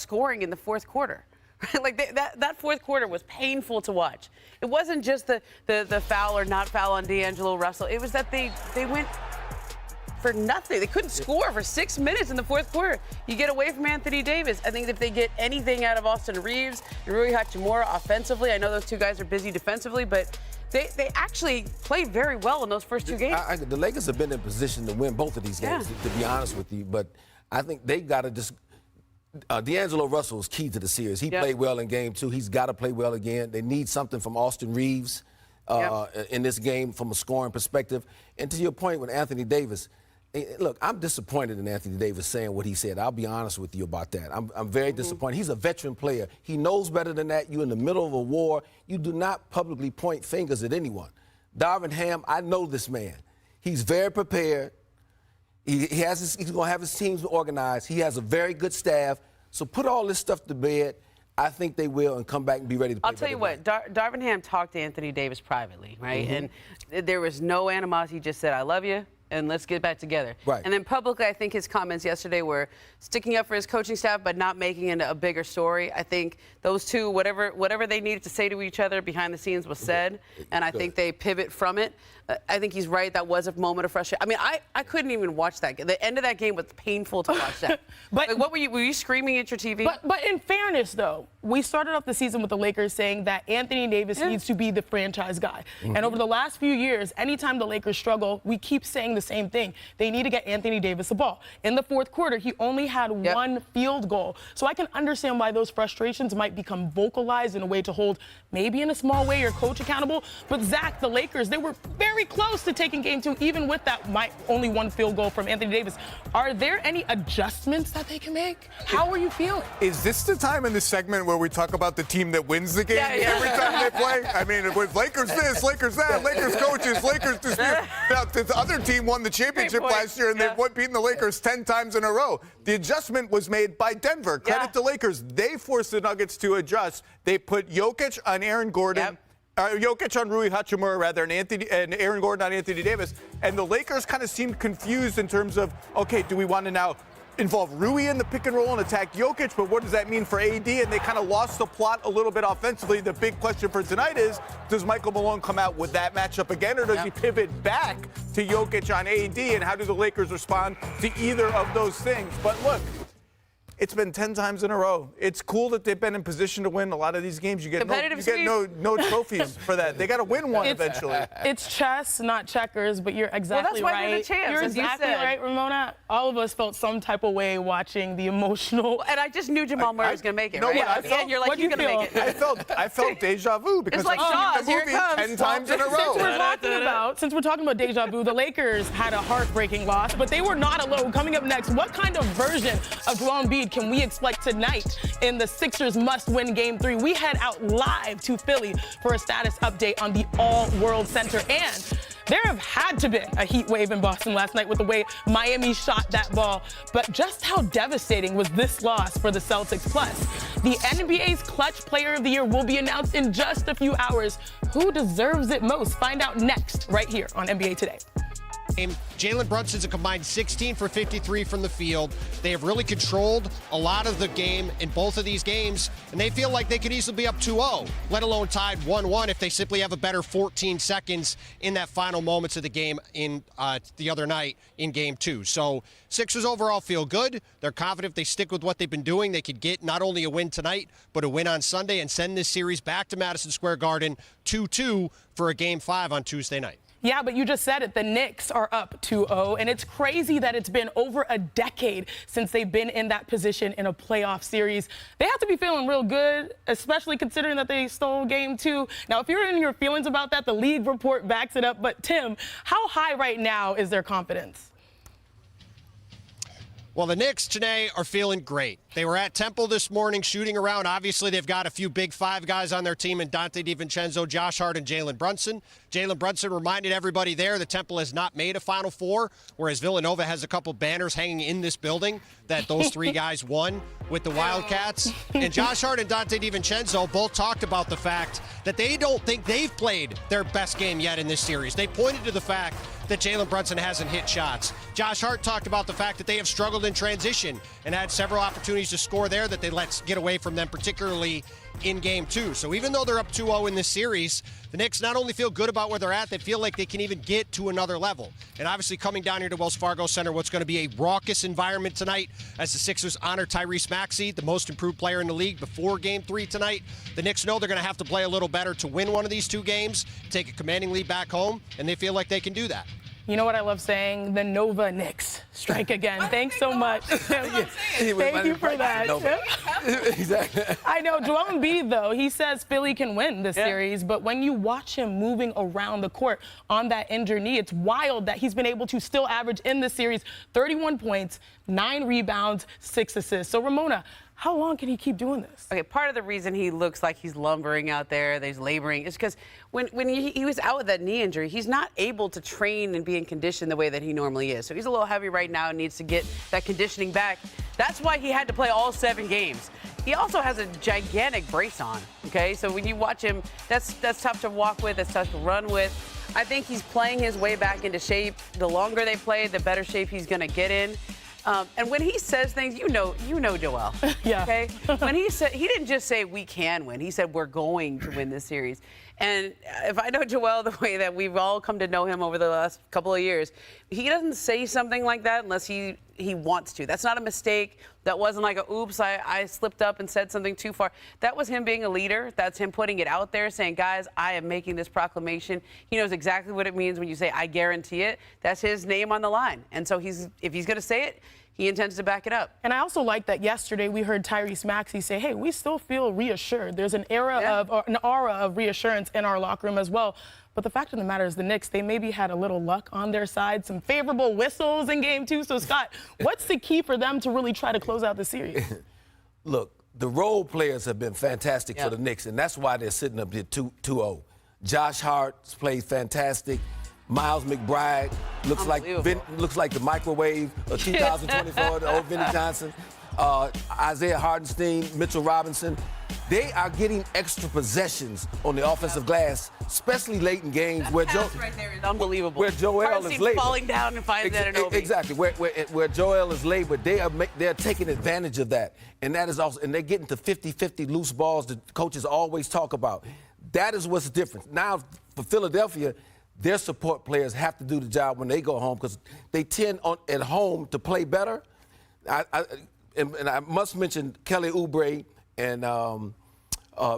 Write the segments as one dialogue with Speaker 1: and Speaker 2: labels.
Speaker 1: scoring in the fourth quarter. Like that fourth quarter was painful to watch. It wasn't just the foul or not foul on D'Angelo Russell. It was that they went for nothing. They couldn't score for 6 minutes in the fourth quarter. You get away from Anthony Davis. I think if they get anything out of Austin Reeves and Rui Hachimura offensively, I know those two guys are busy defensively, but they actually played very well in those first two games.
Speaker 2: The Lakers have been in position to win both of these games, to be honest with you. But I think they've got to just D'Angelo Russell is key to the series. He played well in game 2. He's got to play well again. They need something from Austin Reeves in this game from a scoring perspective. And to your point with Anthony Davis, look, I'm disappointed in Anthony Davis saying what he said. I'll be honest with you about that. I'm very disappointed. He's a veteran player. He knows better than that. You're in the middle of a war. You do not publicly point fingers at anyone. Darvin Ham, I know this man. He's very prepared. He's going to have his teams organized. He has a very good staff. So put all this stuff to bed. I think they will and come back and be ready to play.
Speaker 1: I'll tell you what, Darvin Ham talked to Anthony Davis privately, right? And there was no animosity. He just said, I love you, and let's get back together.
Speaker 2: Right.
Speaker 1: And then publicly, I think his comments yesterday were sticking up for his coaching staff but not making it a bigger story. I think those two, whatever they needed to say to each other behind the scenes was said, and I think they pivot from it. I think he's right. That was a moment of frustration. I mean, I couldn't even watch that. The end of that game was painful to watch that.
Speaker 3: But
Speaker 1: like, what were you screaming at your TV?
Speaker 3: But in fairness, though, we started off the season with the Lakers saying that Anthony Davis needs to be the franchise guy. And over the last few years, anytime the Lakers struggle, we keep saying the same thing. They need to get Anthony Davis the ball. In the fourth quarter, he only had one field goal. So I can understand why those frustrations might become vocalized in a way to hold, maybe in a small way, your coach accountable. But Zach, the Lakers, they were very close to taking game 2, even with that only one field goal from Anthony Davis. Are there any adjustments that they can make? How are you feeling?
Speaker 4: Is this the time in this segment where we talk about the team that wins the game every time they play? I mean, it was Lakers this, Lakers that, Lakers coaches, Lakers this. Now, the other team won the championship last year, and they've beaten the Lakers 10 times in a row. The adjustment was made by Denver. Credit to Lakers. They forced the Nuggets to adjust. They put Jokic on Aaron Gordon. Jokic on Rui Hachimura, rather, and Aaron Gordon on Anthony Davis. And the Lakers kind of seemed confused in terms of, okay, do we want to now involve Rui in the pick and roll and attack Jokic, but what does that mean for AD? And they kind of lost the plot a little bit offensively. The big question for tonight is, does Michael Malone come out with that matchup again, or does he pivot back to Jokic on AD? And how do the Lakers respond to either of those things? But look, it's been 10 times in a row. It's cool that they've been in position to win a lot of these games. You get no trophies for that. They got to win one eventually.
Speaker 3: It's chess, not checkers, but you're exactly
Speaker 1: right.
Speaker 3: They're the champs, you're exactly right, Ramona. All of us felt some type of way watching the emotional.
Speaker 1: And I just knew Jamal Murray was going to make it,
Speaker 4: no,
Speaker 1: right?
Speaker 4: but
Speaker 1: And you're like, he's going to make it.
Speaker 4: I felt deja vu because
Speaker 1: it's like
Speaker 4: I've
Speaker 1: Jaws,
Speaker 4: seen the
Speaker 1: here it
Speaker 4: movie
Speaker 1: comes.
Speaker 4: 10 times in a row.
Speaker 3: Since we're talking about deja vu, the Lakers had a heartbreaking loss, but they were not alone. Coming up next, what kind of version of Joel Embiid can we expect tonight in the Sixers must-win Game 3? We head out live to Philly for a status update on the All-World Center. And there have had to been a heat wave in Boston last night with the way Miami shot that ball. But just how devastating was this loss for the Celtics? Plus, the NBA's Clutch Player of the Year will be announced in just a few hours. Who deserves it most? Find out next, right here on NBA Today.
Speaker 5: Jalen Brunson's a combined 16 for 53 from the field. They have really controlled a lot of the game in both of these games, and they feel like they could easily be up 2-0, let alone tied 1-1 if they simply have a better 14 seconds in that final moments of the game in the other night in Game 2. So Sixers overall feel good. They're confident if they stick with what they've been doing, they could get not only a win tonight, but a win on Sunday and send this series back to Madison Square Garden 2-2 for a Game 5 on Tuesday night.
Speaker 3: Yeah, but you just said it. The Knicks are up 2-0, and it's crazy that it's been over a decade since they've been in that position in a playoff series. They have to be feeling real good, especially considering that they stole Game 2. Now, if you're in your feelings about that, the league report backs it up. But, Tim, how high right now is their confidence?
Speaker 5: Well, the Knicks today are feeling great. They were at Temple this morning shooting around. Obviously, they've got a few big five guys on their team in Dante DiVincenzo, Josh Hart, and Jalen Brunson. Jalen Brunson reminded everybody there that Temple has not made a Final Four, whereas Villanova has a couple banners hanging in this building that those three guys won with the Wildcats. And Josh Hart and Dante DiVincenzo both talked about the fact that they don't think they've played their best game yet in this series. They pointed to the fact that Jalen Brunson hasn't hit shots. Josh Hart talked about the fact that they have struggled in transition and had several opportunities to score there that they let get away from them, particularly in Game 2. So even though they're up 2-0 in this series, the Knicks not only feel good about where they're at, they feel like they can even get to another level. And obviously coming down here to Wells Fargo Center, what's going to be a raucous environment tonight as the Sixers honor Tyrese Maxey, the most improved player in the league, before Game 3 tonight. The Knicks know they're going to have to play a little better to win one of these 2 games, take a commanding lead back home, and they feel like they can do that.
Speaker 3: You know what I love saying? The Nova Knicks strike again. Thanks so much. Thank you for that.
Speaker 2: Exactly.
Speaker 3: I know. Joel Embiid, though, he says Philly can win this series, but when you watch him moving around the court on that injured knee, it's wild that he's been able to still average in this series 31 points, 9 rebounds, 6 assists. So, Ramona, how long can he keep doing this?
Speaker 1: Okay, part of the reason he looks like he's lumbering out there, that he's laboring, is because when he was out with that knee injury, he's not able to train and be in condition the way that he normally is. So he's a little heavy right now and needs to get that conditioning back. That's why he had to play all 7 games. He also has a gigantic brace on, okay? So when you watch him, that's tough to walk with, that's tough to run with. I think he's playing his way back into shape. The longer they play, the better shape he's going to get in. And when he says things, you know Joel.
Speaker 3: Yeah.
Speaker 1: Okay. When he didn't just say we can win. He said we're going to win this series. And if I know Joel the way that we've all come to know him over the last couple of years, he doesn't say something like that unless he wants to. That's not a mistake. That wasn't like a oops, I slipped up and said something too far. That was him being a leader. That's him putting it out there, saying, guys, I am making this proclamation. He knows exactly what it means when you say I guarantee it. That's his name on the line. And so if he's going to say it, he intends to back it up.
Speaker 3: And I also like that yesterday we heard Tyrese Maxey say, hey, we still feel reassured. There's an aura of reassurance in our locker room as well. But the fact of the matter is the Knicks, they maybe had a little luck on their side, some favorable whistles in Game 2. So, Scott, what's the key for them to really try to close out the series?
Speaker 2: Look, the role players have been fantastic for the Knicks, and that's why they're sitting up here 2-0. Josh Hart's played fantastic. Miles McBride looks like the microwave of 2024, the old Vinnie Johnson. Isaiah Hardenstein, Mitchell Robinson. They are getting extra possessions on the offensive glass, especially late in games where
Speaker 1: right there is unbelievable.
Speaker 2: Where Joel is late,
Speaker 1: falling down and finds Anunoby.
Speaker 2: Exactly, where Joel is late, but they're taking advantage of that, and that is also, and they're getting to 50-50 loose balls that coaches always talk about. That is what's different now for Philadelphia. Their support players have to do the job when they go home because they tend at home to play better. And I must mention Kelly Oubre and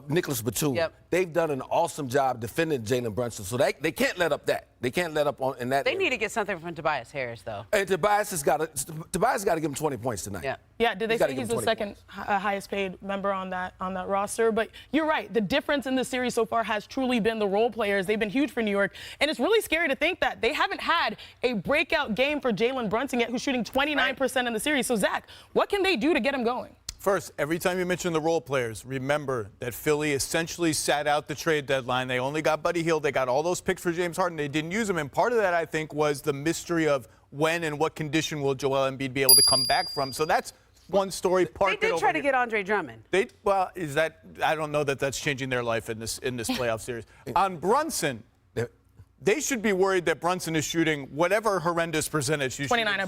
Speaker 2: Nicholas Batum.
Speaker 1: Yep.
Speaker 2: They've done an awesome job defending Jalen Brunson, so they can't let up that. They can't let up in that.
Speaker 1: They need to get something from Tobias Harris, though.
Speaker 2: And Tobias has got to give him 20 points tonight.
Speaker 1: Yeah.
Speaker 3: Yeah, did they say he's the second highest paid member on that roster? But you're right. The difference in the series so far has truly been the role players. They've been huge for New York. And it's really scary to think that they haven't had a breakout game for Jalen Brunson yet, who's shooting 29% in the series. So, Zach, what can they do to get him going?
Speaker 4: First, every time you mention the role players, remember that Philly essentially sat out the trade deadline. They only got Buddy Hield. They got all those picks for James Harden. They didn't use them. And part of that, I think, was the mystery of when and what condition will Joel Embiid be able to come back from. So that's one story.
Speaker 1: They did try to get Andre Drummond.
Speaker 4: Well, is that? I don't know that that's changing their life in this playoff series. On Brunson, they should be worried that Brunson is shooting whatever horrendous percentage he's
Speaker 3: 29,